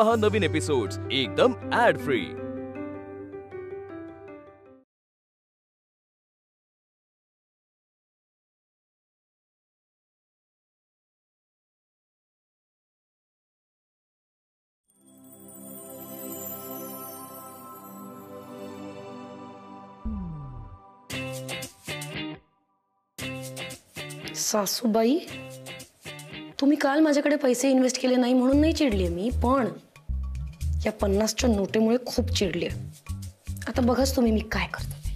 पहा नवीन एपिसोड्स एकदम add free. सासूबाई, तुम्ही काल माझ्याकडे पैसे इन्व्हेस्ट केले नाही म्हणून नाही चिडली मी, पण या 50च्या नोटेमुळे खूप चिडली। आता बघाच तुम्ही मी काय करते।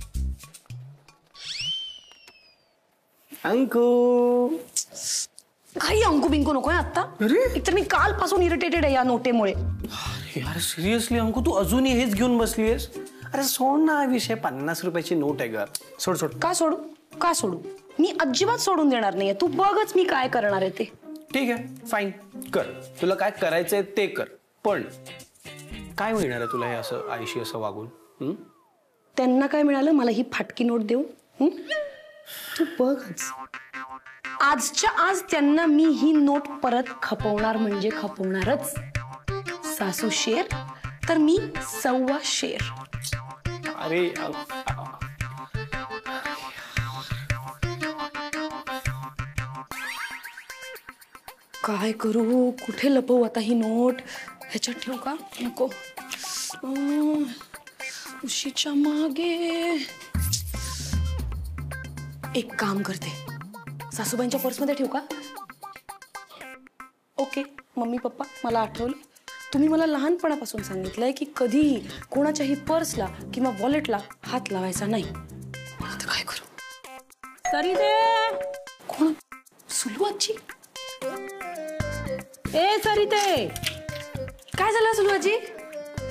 अंकू, काही अंकू बिंकू नकोय आता। एकतर मी कालपासून इरिटेटेड आहे या नोटेमुळे। अरे यार सिरियसली अंकू, तू अजूनही हेच घेऊन बसलीयस? अरे सोड ना हा विषय, 50 रुपयाची नोट आहे ग। सोड सोड। का सोडू? का सोडू? मी अजिबात सोडून देणार नाहीये। तू बघच मी काय करणार आहे ते। ठीक आहे, फाईन, कर तुला काय करायचंय ते कर, पण काय मिळणार आहे तुला हे असं आईशी असं वागून? त्यांना काय मिळालं मला ही फाटकी नोट देऊन? तू बघच, आजच्या आज त्यांना मी ही नोट परत खपवणार म्हणजे खपवणारच। सासू शेर तर मी 1.25 शेर। अरे काय करू? कुठे लपवू आता ही नोट? ह्याच्यात ठेवू का? नको, उशीच्या मागे। एक काम करते, सासूबाईंच्या पर्समध्ये ठेवू का? ओके मम्मी पप्पा, मला आठवलं, तुम्ही मला लहानपणापासून सांगितलंय की कधीही कोणाच्याही पर्सला किंवा वॉलेटला हात लावायचा नाही। आता काय करू? सरिते, कोण? सुलू आजी? ए सरिते, काय झालं सुलू आजी?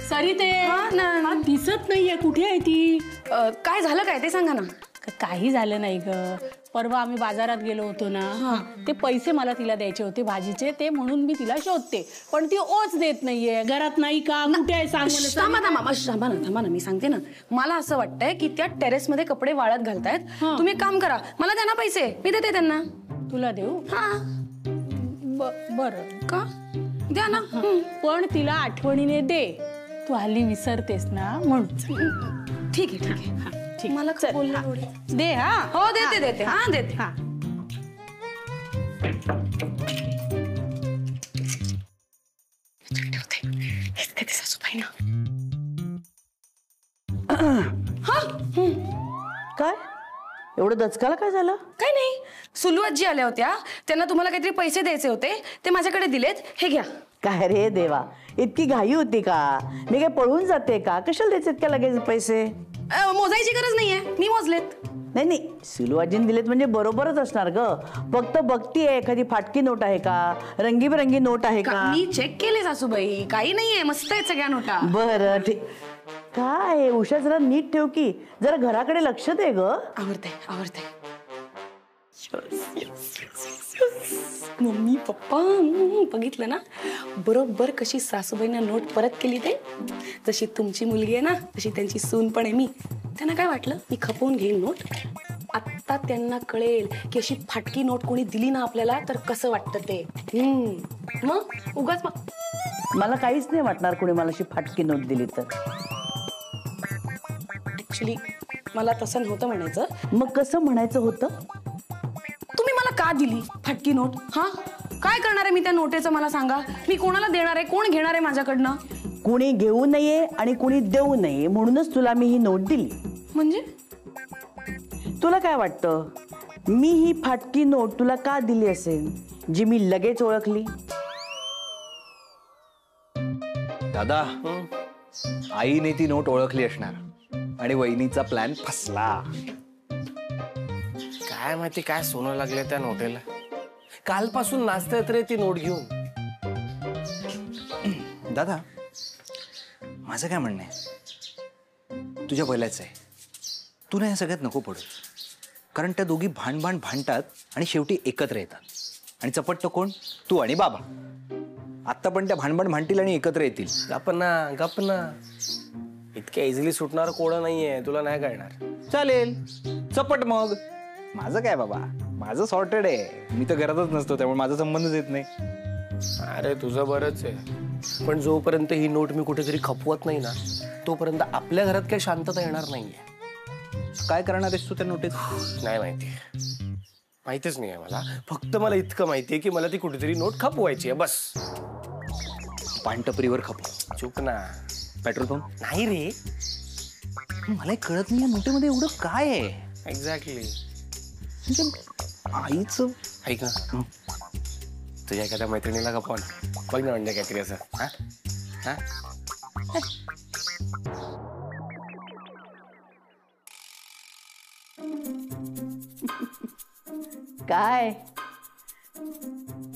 सरिते, ना दिसत नाहीये, कुठे आहे ती? काय झालं काय ते सांगा ना। काही झालं नाही ग, परवा आम्ही बाजारात गेलो होतो ना, ते पैसे मला तिला द्यायचे होते भाजीचे, ते म्हणून मी तिला शोधते, पण ती ओच देत नाहीये। घरात नाही का? कुठे आहे सांग मला। थांबा ना, मी सांगते ना। मला असं वाटतंय की त्या टेरेस मध्ये कपडे वाळत घालतायत। तुम्ही एक काम करा, मला द्या ना पैसे, मी देते त्यांना। तुला देऊ? बरं का? द्या ना। पण तिला आठवणीने दे, तू हल्ली विसरतेस ना म्हणून। ठीक आहे ठीक आहे, ठीक। मला बोलले दे। हा हो देते, हा देते। हा ठेवते सासूबाई ना। काय एवढं दचकाला काय झालं? काय नाही, सुलू आजी आल्या होत्या, त्यांना तुम्हाला काहीतरी पैसे द्यायचे होते, ते माझ्याकडे दिलेत, हे घ्या। काय रे देवा, इतकी घाई होती का? मी काय पळून जाते का? कशाला द्यायचे इतक्या लगेच पैसे? मोजायची गरज नाहीये, मी मोजलेत। नाही, सुलूआजीने दिलेत म्हणजे बरोबरच असणार ग। फक्त बघतीये एखादी फाटकी नोट आहे का, रंगीबेरंगी नोट आहे का? मी चेक केले सासूबाई, काही नाहीये, मस्त आहेत सगळ्या नोटा। बरं ठीक। काय उषा, जरा नीट ठेव की, जरा घराकडे लक्ष दे ग। आवडते। मम्मी पप्पा, बघितलं ना बरोबर कशी सासूबाईंना नोट परत केली ते? जशी तुमची मुलगी आहे ना, तशी त्यांची सून पण आहे मी। त्यांना काय वाटलं मी खपवून घेईन नोट? आता त्यांना कळेल की अशी फाटकी नोट कोणी दिली ना आपल्याला तर कसं वाटतं ते। मग उगाच मला काहीच नाही वाटणार कोणी मला अशी फाटकी नोट दिली तर। ऍक्च्युली मला तसं नव्हतं म्हणायचं। मग कसं म्हणायचं होतं? तुम्ही मला का दिली फाटकी नोट? काय करणार आहे मी त्या नोटेचं मला सांगा। मी कोणाला देणार आहे? कोण घेणार आहे माझ्याकडनं? कुणी घेऊ नये आणि कुणी देऊ नये म्हणूनच तुला मी ही नोट दिली। म्हणजे तुला काय वाटतं मी ही फाटकी नोट तुला का दिली असेल, जी मी लगेच ओळखली? दादा, आईने ती नोट ओळखली असणार आणि वहिनीचा प्लॅन फसला। काय माहिती काय सोनं लागले त्या नोटेला, कालपासून नाचतायत रे ती नोट घेऊन। दादा, माझं काय म्हणणं आहे, तुझ्या वयाचं आहे, तू ना या सगळ्यात नको पडू, कारण त्या दोघी भांडतात आणि शेवटी एकत्र येतात। आणि चपट्ट कोण? तू आणि बाबा। आत्ता पण त्या भांडतील आणि एकत्र येतील। गप ना, इतक्या इझिली सुटणार कोण नाहीये, तुला नाही कळणार। चालेल, चपट मग। माझं काय बाबा, माझं सॉर्टेड आहे, मी तर घरातच नसतो, त्यामुळे माझा संबंधच येत नाही। अरे तुझं बरंच आहे, पण जोपर्यंत ही नोट मी कुठेतरी खपवत नाही ना तोपर्यंत आपल्या घरात काही शांतता येणार नाहीये. काय करणार आहेस तू त्या नोटीस? नाही माहितीच नाही आहे मला. फक्त मला इतकं माहितीये की मला ती कुठेतरी नोट खपवायची आहे बस. पानटपरीवर खपव. चुक ना. पेट्रोल पंप नाही रे. मला कळत नाही या नोटेमध्ये एवढं काय आहे. एक्झॅक्टली. म्हणजे आईचं ऐक ना, तुझ्या एखाद्या मैत्रिणीला गप्पा बघ ना, म्हणजे काहीतरी असं. हा हा काय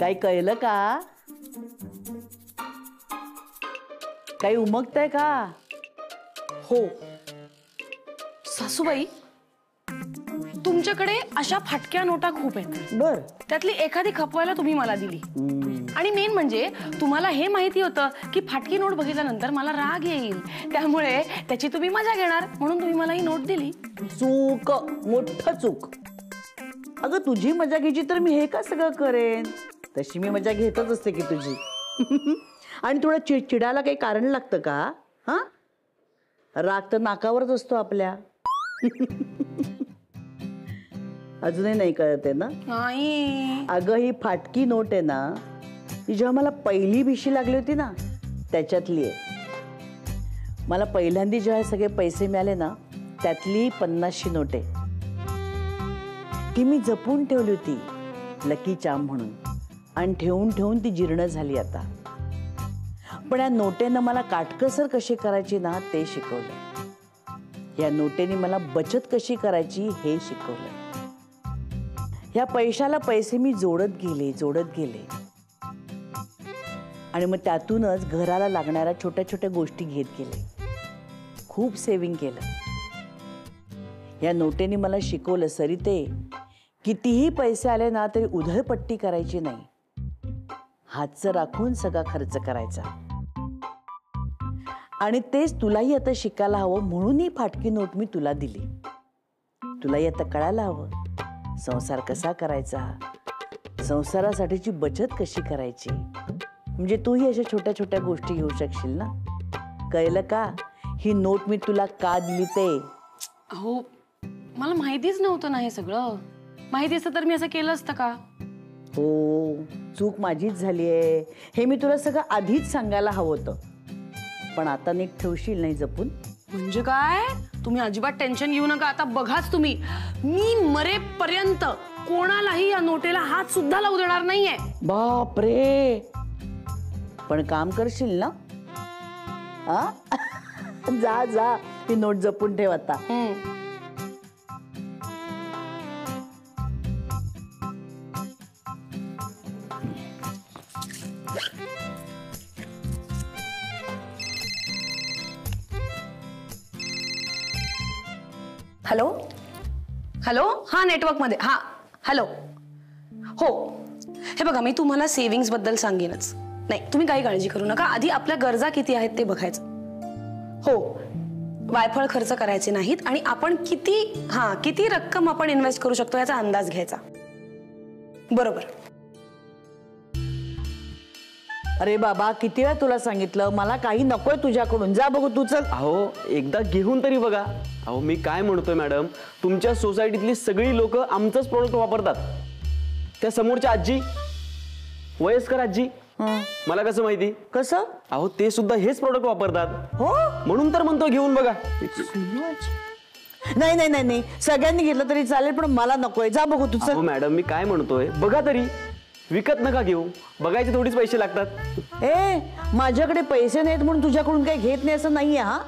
काय कळलं का? काही उमगतंय का? हो सासूबाई, तुमच्याकडे अशा फाटक्या नोटा खूप आहेत. बर. त्यातली एखादी खपवायला तुम्ही मला दिली. आणि मेन म्हणजे तुम्हाला हे माहिती होतं की फाटकी नोट बघितल्यानंतर मला राग येईल, त्यामुळे त्याची तुम्ही मजा घेणार म्हणून तुम्ही मला ही नोट दिली. चूक, मोठं चूक. अगं तुझी मजा घ्यायची तर मी हे का सगळं करेन? तशी मी मजा घेतच असते की तुझी. आणि थोडं चिडायला काही कारण लागतं का? हा, राग तर नाकावरच असतो आपल्या. अजूनही नाही कळत आहे ना? नाही. अगं ही फाटकी नोट आहे ना, ती जेव्हा मला पहिली भिशी लागली होती ना त्याच्यातली आहे. मला पहिल्यांदा जेव्हा सगळे पैसे मिळाले ना त्यातली 50ची नोट आहे. ती मी जपून ठेवली होती लकी चार्म म्हणून, आणि ठेवून ठेवून ती जीर्ण झाली आता. पण या नोटेनं मला काटकसर कशी करायची ना ते शिकवलं. या नोटेने मला बचत कशी करायची हे शिकवलं. या पैशाला पैसे मी जोडत गेले आणि मग त्यातूनच घराला लागणाऱ्या छोट्या छोट्या गोष्टी घेत गेले. खूप सेव्हिंग केलं. या नोटेने मला शिकवलं सरिते, कितीही पैसे आले ना तरी उधळपट्टी करायची नाही. हातचं राखून सगळा खर्च करायचा. आणि तेच तुलाही आता शिकायला हवं म्हणून ही फाटकी नोट मी तुला दिली. तुलाही आता कळायला हवं संसार कसा करायचा, संसारासाठीची बचत कशी करायची. म्हणजे तूही अशा छोट्या छोट्या गोष्टी घेऊ शकशील ना. कळलं का ही नोट मी तुला का दिली ते? अहो मला माहितीच नव्हतं ना हे सगळं. माहिती असतं तर मी असं केलं असतं का? हो, चूक माझीच झाली आहे. हे मी तुला सगळं आधीच सांगायला हवं होतं. पण आता नीट ठेवशील नाही जपून? म्हणजे काय? तुम्ही अजिबात टेन्शन घेऊ नका. आता बघाच तुम्ही, मी मरेपर्यंत कोणालाही या नोटेला हात सुद्धा लावू देणार नाहीये. बाप रे. पण काम करशील ना? जा जा, ती नोट जपून ठेव आता. हॅलो हॅलो, हा नेटवर्क मध्ये. हा हॅलो. हो हे बघा, मी तुम्हाला सेव्हिंग्स बद्दल सांगेनच. नाही तुम्ही काही काळजी करू नका. आधी आपल्या गरजा किती आहेत ते बघायचं. हो, वायफळ खर्च करायचे नाहीत आणि आपण किती रक्कम आपण इन्व्हेस्ट करू शकतो याचा अंदाज घ्यायचा. बरोबर. अरे बाबा, किती वेळा तुला सांगितलं मला काही नकोय तुझ्याकडून. जा बघू तू, चल. अहो एकदा घेऊन तरी बघा. अहो मी काय म्हणतोय मॅडम, तुमच्या सोसायटीतली सगळी लोक आमचंच प्रोडक्ट वापरतात. त्या समोरच्या आजी, वयस्कर आजी, मला कसं माहिती? कसं? अहो ते सुद्धा हेच प्रोडक्ट वापरतात. हो, म्हणून तर म्हणतो घेऊन बघा. नाही नाही नाही नाही, सगळ्यांनी घेतलं तरी चालेल पण मला नकोय. जा बघू तू, अहो चल. मॅडम मी काय म्हणतोय बघा तरी. विकत नका घेऊ, बघायचे थोडीच पैसे लागतात. ए, माझ्याकडे पैसे नाहीत म्हणून तुझ्याकडून काही घेत नाही असं नाहीये. हा,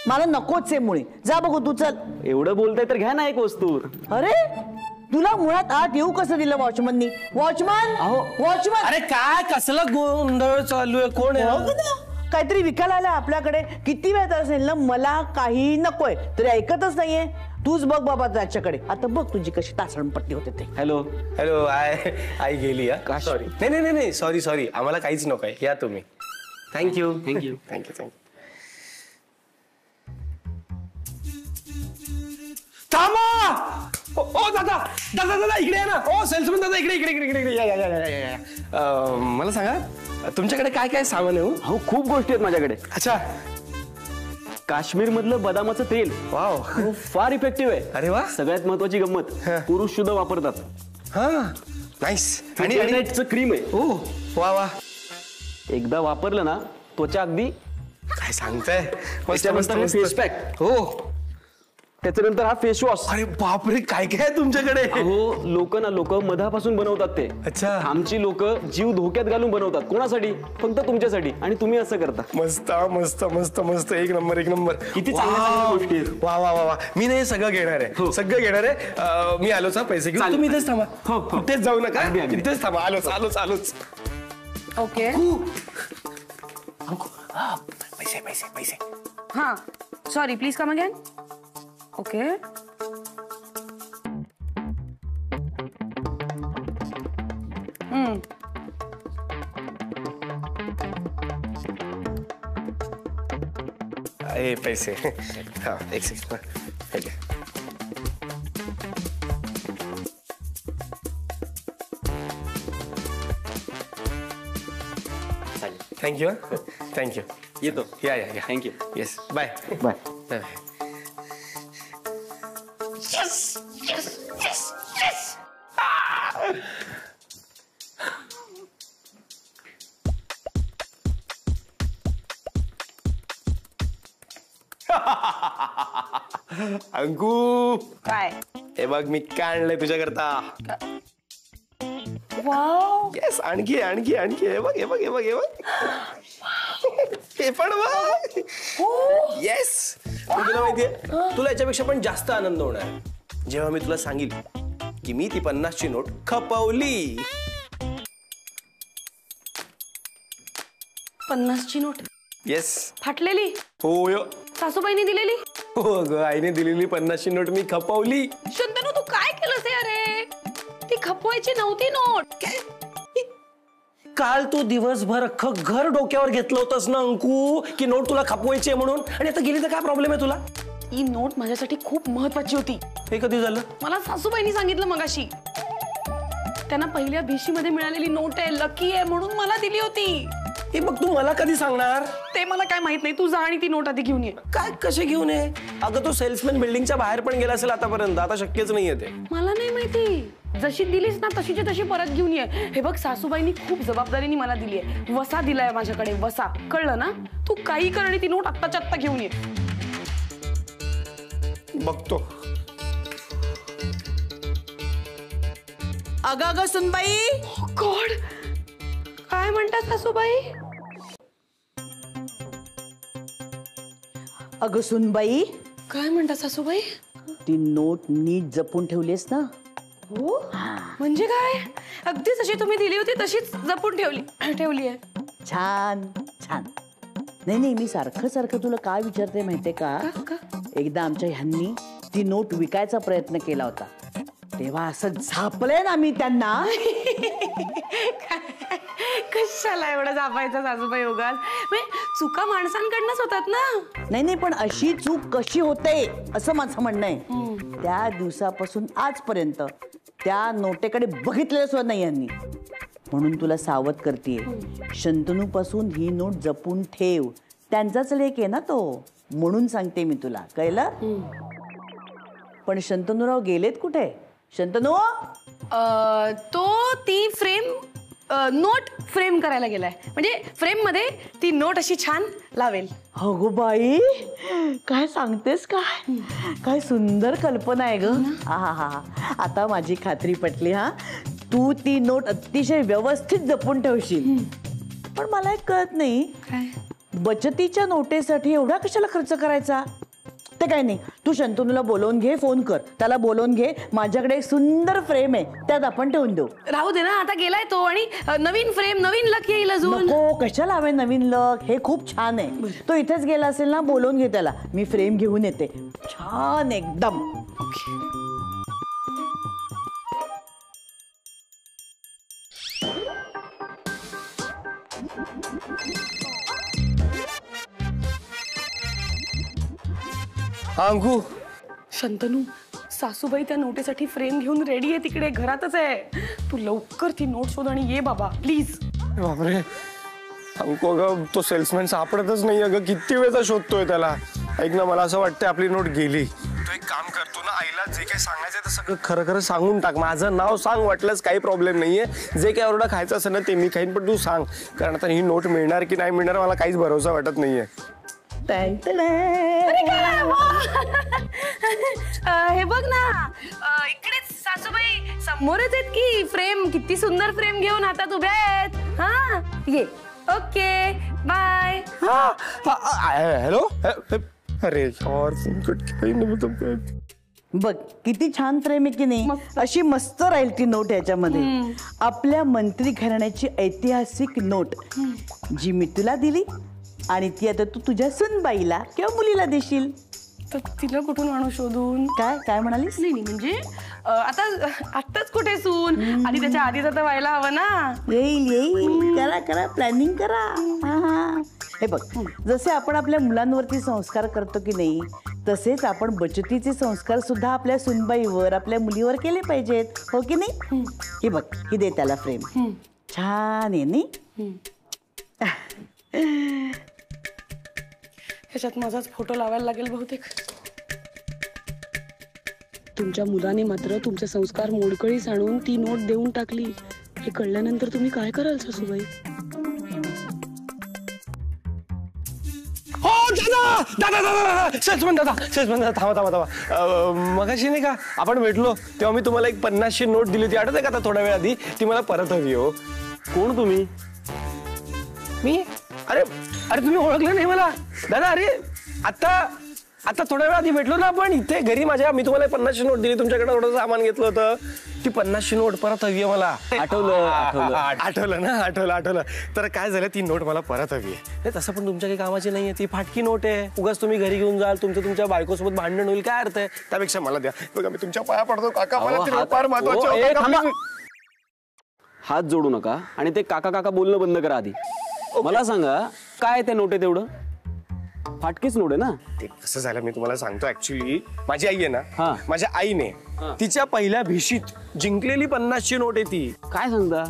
मला नकोच आहे मुळे. जा बघू तू, चल. एवढं बोलताय तर घ्या ना एक वस्तू. अरे तुला मुळात आत येऊ कसं दिलं वॉचमननी? वॉचमन, अहो वॉचमन. अरे काय कसलं गोंधळ चालू आहे? कोण आहे? बघ ना, काहीतरी विकायला आलं आपल्याकडे. किती वेळ असेल ना, मला काही नकोय तरी ऐकतच नाहीये. तूच बघ बाबा त्याच्याकडे. आता बघ तुझी कशी टाचणपट्टी होते ते. Hello hello. आई गेली. सॉरी. नाही सॉरी आम्हाला काहीच नकोय. या तुम्ही. थँक्यू. थांबा. ओ दादा दादा दादा इकडे या ना. ओ सेल्समन दादा इकडे इकडे इकडे इकडे या या या या या या. मला सांगा तुमच्याकडे काय काय सामान आहे? हो खूप गोष्टी आहेत माझ्याकडे. अच्छा. काश्मीर मधलं बदामाचं तेल वाव. हो, फार इफेक्टिव्ह आहे. अरे वा. सगळ्यात महत्वाची गंमत पुरुष सुद्धा वापरतात. हा नाईस. आणि आणि क्रीम आहे. ओ वा वा. एकदा वापरलं ना त्वचा अगदी. काय सांगताय? त्याच्यानंतर फेस पॅक. हो. त्याच्यानंतर हा फेस वॉश. अरे बापरे काय काय आहे तुमच्याकडे? हो लोक मधापासून बनवतात ते. अच्छा. आमची लोक जीव धोक्यात घालून बनवतात. कोणासाठी? फक्त तुमच्यासाठी. आणि तुम्ही असं करता. मस्त मस्त मस्त मस्त. एक नंबर एक नंबर. किती चांगल्या गोष्टी आहेत. वा वा वा वा. मी नाही सगळं घेणार आहे. सगळं घेणार आहे. मी आलोच हा पैसे घेऊन. तुम्ही इथेच थांबा. हो. कुठेच जाऊ नका. इथेच थांबा. आलोच आलोच आलोच. ओके. पैसे पैसे पैसे. हां sorry please come again. Okay. पैसे. हा एक सेकंड. Thank you thank you. येतो. या या या. Thank you. Yes bye bye. Bye. Anku काय? हे बघ मी काय आणलंय तुझ्याकरता. वाव. येस आणखी आणखी आणखी. हे बघ हे बघ हे बघ हे बघ. हे पण बघ. येस. तुला माहितीये तुला याच्यापेक्षा पण जास्त आनंद होणार आहे जेव्हा मी तुला सांगेल की मी ती 50ची नोट खपवली. 50ची नोट येस. फाटलेली? होय. सासूबाईंनी दिलेली? हो ग आईने दिलेली 50ची नोट मी खपवली. शंतनू तू काय केलंस अरे? ती खपवायची नव्हती नोट. काल तू दिवसभर अख्खं घर डोक्यावर घेतलं होतंस ना अंकू की नोट तुला खपवायची आहे म्हणून. आणि आता गेली तर काय प्रॉब्लेम आहे तुला? ही नोट माझ्यासाठी खूप महत्वाची होती. हे कधी झालं? मला सासूबाईंनी सांगितलं मगाशी. त्यांना पहिल्या भिशीमध्ये मिळालेली नोट आहे, लकी आहे म्हणून मला दिली होती. हे मग तू मला कधी सांगणार? ते मला काय माहित नाही. तू जा आणि ती नोट आधी घेऊन ये. काय कसे घेऊन ये? अगं तो सेल्समॅन बिल्डिंगच्या बाहेर पण गेला असेल आतापर्यंत. आता शक्यच नाहीये ते. मला नाही माहिती. जशी दिलीस ना तशीची तशी परत घेऊन ये. हे बघ सासूबाईंनी खूप जबाबदारीने मला दिली आहे. वसा दिलाय माझ्याकडे. वसा कळलं ना? तू काही कर आणि ती नोट आत्ताच्या आत्ता घेऊन ये. बघतो. अगं सुनबाई. गॉड काय म्हणतात सासूबाई? अगं सुनबाई. काय म्हणतात सासूबाई? ती नोट नीट जपून ठेवलीस ना? हो म्हणजे काय? अगदी जशी तुम्ही दिली होती तशीच जपून ठेवली आहे. छान छान. नाही मी सारखं सारखं तुला काय विचारते माहितीये का? एकदा आमच्या ह्यांनी ती नोट विकायचा प्रयत्न केला होता तेव्हा असं झापलंय ना मी त्यांना. कशाला एवढं झापायचं सासूबाई उगाच? चुका माणसांकडनंच होतात ना. नाही पण अशी चूक कशी होते असं माझं म्हणणं आहे. त्या दिवसापासून आजपर्यंत त्या नोटेकडे बघितलेलं सुद्धा नाही यांनी. म्हणून तुला सावध करतेय. शंतनू पासून ही नोट जपून ठेव. त्यांचाच लेक आहे ना तो. म्हणून सांगते मी तुला. कळलं? पण शंतनूराव गेलेत कुठे? शंतनू. तो ती नोट फ्रेम करायला गेलाय. म्हणजे फ्रेम मध्ये ती नोट अशी छान लावेल. अगो बाई काय सांगतेस? काय सुंदर कल्पना आहे ग. हा आता माझी खात्री पटली. हा तू ती नोट अतिशय व्यवस्थित जपून ठेवशील. पण मला एक कळत नाही बचतीच्या नोटेसाठी एवढा कशाला खर्च करायचा? ते काय नाही. तू शंतनूला बोलवून घे. फोन कर त्याला बोलवून घे. माझ्याकडे एक सुंदर फ्रेम आहे त्यात आपण ठेवून देऊ. राहू दे ना आता गेलाय तो. आणि नवीन फ्रेम नवीन लक येईल अजून. नको कशाला हवे नवीन लक? हे खूप छान आहे. तो इथेच गेला असेल ना बोलवून घे त्याला. मी फ्रेम घेऊन येते. छान एकदम. अंकू. शंतनू सासूबाई त्या नोटेसाठी फ्रेम घेऊन रेडी आहे, तिकडे घरातच आहे. तू लवकर ती नोट शोध आणि ये बाबा प्लीज. बापरे अंको अगं तो सेल्समॅन सापडतच नाही अगं, किती वेळचा शोधतोय त्याला. ऐक ना, मला असं वाटतं आपली नोट गेली. तो एक काम करतो ना, आईला जे काही सांगायचं ते सगळं खरं खरं सांगून टाक. माझं नाव सांग, वाटलंच काही प्रॉब्लेम नाहीये. जे काही ओरडा खायचं असेल ना ते मी खाईन, पण तू सांग, कारण आता ही नोट मिळणार की नाही मिळणार मला काहीच भरोसा वाटत नाहीये. हे बघ ना, इकडेच सासूबाई समोरच आहेत की. फ्रेम, किती सुंदर फ्रेम घेऊन हातात उभ्या आहेत. हा ये. Okay bye. हॅलो. अरे यार बघ किती छान फ्रेम आहे की नाही. अशी मस्त राहील ती नोट याच्यामध्ये. आपल्या मंत्री घराण्याची ऐतिहासिक नोट जी मी तुला दिली आणि ती आता तू तुझ्या सुनबाईला किंवा मुलीला देशील. तर तिला कुठून आणू शोधून? काय काय म्हणालीस? नाही म्हणजे आता आत्ताच कुठे सून, आणि त्याच्या आधीच आता व्हायला हवं ना. येईल येईल, करा करा प्लॅनिंग करा. हा हे बघ, जसे आपण आपल्या मुलांवरती संस्कार करतो की नाही, तसेच आपण बचतीचे संस्कार सुद्धा आपल्या सुनबाईवर, आपल्या मुलीवर केले पाहिजेत, हो की नाही? हे बघ, ही दे त्याला फ्रेम. छान आहे नाही? ह्याच्यात माझाच फोटो लावायला लागेल बहुतेक. तुमच्या मुलाने मात्र तुमचे संस्कार मोडकळीस आणून ती नोट देऊन टाकली. हे कळल्यानंतर तुम्ही काय कराल सासूबाई? हो दादा, सेल्समन दादा, थांबा. मगाशी नाही का आपण भेटलो तेव्हा मी तुम्हाला एक 50ची नोट दिली होती, आठवत आहे का? आता थोड्या वेळ आधी ती मला परत हवी. हो कोण तुम्ही? मी? अरे तुम्ही ओळखलं नाही मला दादा? अरे आता थोड्या वेळ आधी भेटलो ना आपण इथे घरी माझ्या. मी तुम्हाला 50ची नोट दिली, तुमच्याकडे थोडं सामान घेतलं होतं. ती 50ची नोट परत हवी आहे मला. आठवलं ना? आठवलं. तर काय झालं, ती नोट मला परत हवी आहे. तसं पण तुमच्या काही कामाची नाहीये, ती फाटकी नोट आहे. उगाच तुम्ही घरी घेऊन जाल, तुमच्या बायकोसोबत भांडण होईल, काय अर्थ आहे? त्यापेक्षा मला द्या. बघा मी तुमच्या पाया पडतो काका, मला ती नोट फार महत्त्वाची. हात जोडू नका आणि ते काका काका बोलणं बंद करा. आधी मला सांगा, काय त्या नोट आहे तेवढं? फाटकीच नोट आहे ना? ते कसं झालं मी तुम्हाला सांगतो. ऍक्च्युली माझी आई आहे ना, माझ्या आईने तिच्या पहिल्या भिशीत जिंकलेली 50ची नोट आहे ती. काय सांगता?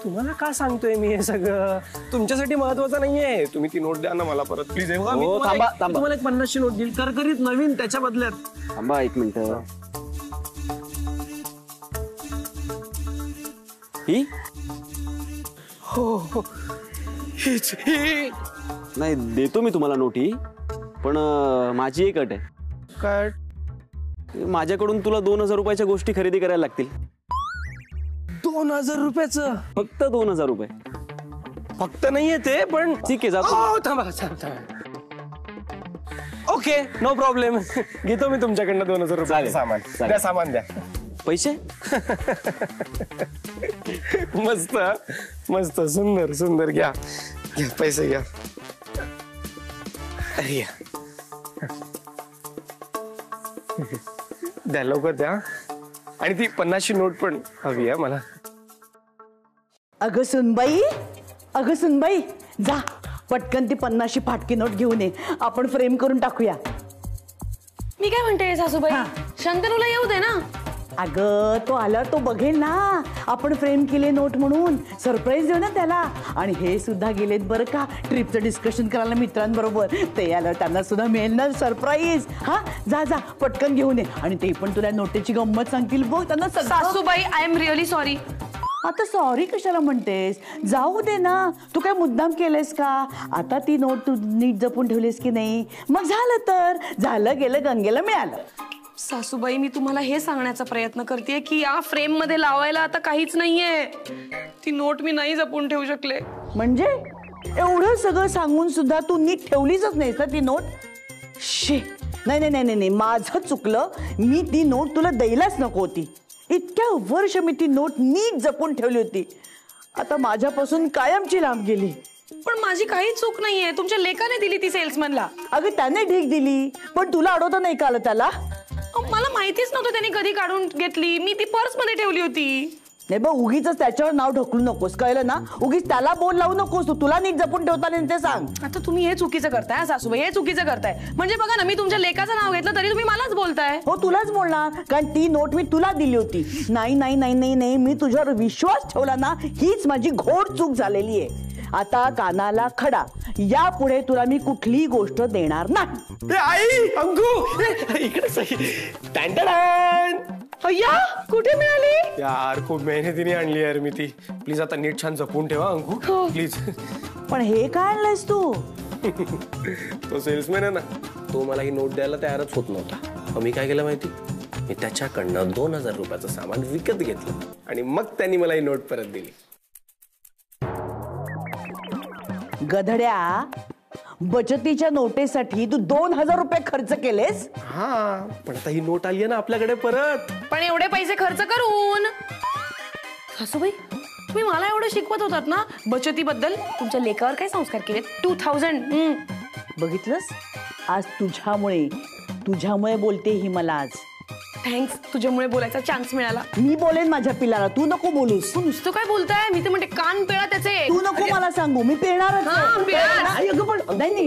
तुम्हाला का सांगतोय मी हे सगळं? तुमच्यासाठी महत्वाचं नाहीये. तुम्ही ती नोट द्या ना मला परत प्लीज. तुम्हाला एक 50ची नोट देईल करकरीत नवीन, त्याच्या बदल्यात. थांबा एक मिनिट. ही? हो हीच ही. नाही देतो मी तुम्हाला नोटी, पण माझी एक अट आहे. काय? माझ्याकडून तुला 2000 रुपयाच्या गोष्टी खरेदी करायला लागतील. 2000 रुपयाचं? फक्त 2000 रुपये. फक्त नाहीये ते, पण ठीक आहे जातो. थांबा. Okay no problem. घेतो मी तुमच्याकडनं 2000 रुपये सामान. द्या सामान द्या. पैसे? मस्त सुंदर. घ्या पैसे घ्या. अरे द्या लवकर द्या. आणि ती 50ची नोट पण हवी आहे मला. अगं सुनबाई जा पटकन ती 50ची फाटकी नोट घेऊन ये. आपण फ्रेम करून टाकूया. मी काय म्हणते सासूबाई, शंतनूला येऊ दे ना. अगं तो आला तो बघेल ना आपण फ्रेम केले नोट म्हणून. सरप्राईज देऊ ना त्याला. आणि हे सुद्धा गेलेत बरं का ट्रिपचं डिस्कशन करायला मित्रांबरोबर. ते आलं त्यांना सुद्धा मिळेल ना सरप्राईज. हा जा पटकन घेऊन ये. आणि ते पण तुला नोटेची गंमत सांगतील बघ त्यांना. सासूबाई आय एम रिअली सॉरी. आता सॉरी कशाला म्हणतेस? जाऊ दे ना. तू काय मुद्दाम केलेस का? आता ती नोट तू नीट जपून ठेवलीस की नाही? मग झालं तर झालं, गेलं गंगेला मिळालं. सासूबाई मी तुम्हाला हे सांगण्याचा प्रयत्न करते की या फ्रेम मध्ये लावायला आता काहीच नाहीये. ती नोट मी नाही जपून ठेवू शकले. म्हणजे एवढं सगळं सांगून सुद्धा तू नीट ठेवलीच नाहीस ना ती नोट? शे नाही माझं चुकलं. मी ती नोट तुला द्यायलाच नको होती. इतक्या वर्ष मी ती नोट नीट जपून ठेवली होती. आता माझ्यापासून कायमची लांब गेली. पण माझी काही चूक नाहीये. तुमच्या लेकाने दिली ती सेल्समनला. अगं त्याने ढीक दिली, पण तुला अडवता नाही का आलं त्याला? मला माहितीच नव्हतं त्याने कधी काढून घेतली. मी ती पर्स मध्ये ठेवली होती. नाही बघ, उगीच त्याच्यावर नाव ढकलू नकोस, कळलं ना? उगीच त्याला बोल लावू नकोस तू. तुला नीट जपून ठेवता नाही ते सांग. आता तुम्ही हे चुकीचं करताय सासूबाई, हे चुकीचं करताय. म्हणजे बघा ना, मी तुमच्या लेकाचं नाव घेतलं तरी तुम्ही मलाच बोलताय. हो तुलाच बोलणार, कारण ती नोट मी तुला दिली होती. नाही नाही नाही नाही नाही, मी तुझ्यावर विश्वास ठेवला ना, हीच माझी घोर चूक झालेली आहे. आता कानाला खडा, यापुढे तुला मी कुठलीही गोष्ट देणार नाही. आई अंकू इकडे सही. अय्या, कुठे मिळाली? यार खूप मेहनतीने आणली यार मी ती. प्लीज आता नीट छान जपून ठेवा अंकू प्लीज. पण हे काय आणलंयस तू? तो सेल्समॅन आहे ना, तो मला ही नोट द्यायला तयारच होत नव्हता. मग मी काय केलं माहिती, मी त्याच्याकडनं 2000 रुपयाचं सामान विकत घेतलं आणि मग त्यांनी मला ही नोट परत दिली. गधड्या, बचतीच्या नोटेसाठी तू 2000 रुपये खर्च केलेस? हा, पण आता ही नोट आली आहे ना आपल्याकडे परत. पण एवढे पैसे खर्च करून सासूबाई, तुम्ही मला एवढं शिकवत होतात ना बचतीबद्दल, तुमच्या लेकावर काय संस्कार केले? 2000. बघितलंस, आज तुझ्यामुळे बोलते ही मला आज. थँक्स, तुझ्यामुळे बोलायचा चान्स मिळाला. मी बोलेन माझ्या पिल्लाला, तू नको बोलूस. तू नुसतं काय बोलताय? मी ते म्हणते कान पिळा त्याचे. तू नको मला सांगू, मी पिळणारच हा, आहे. पिळा. आई, अगं पण नाही नाही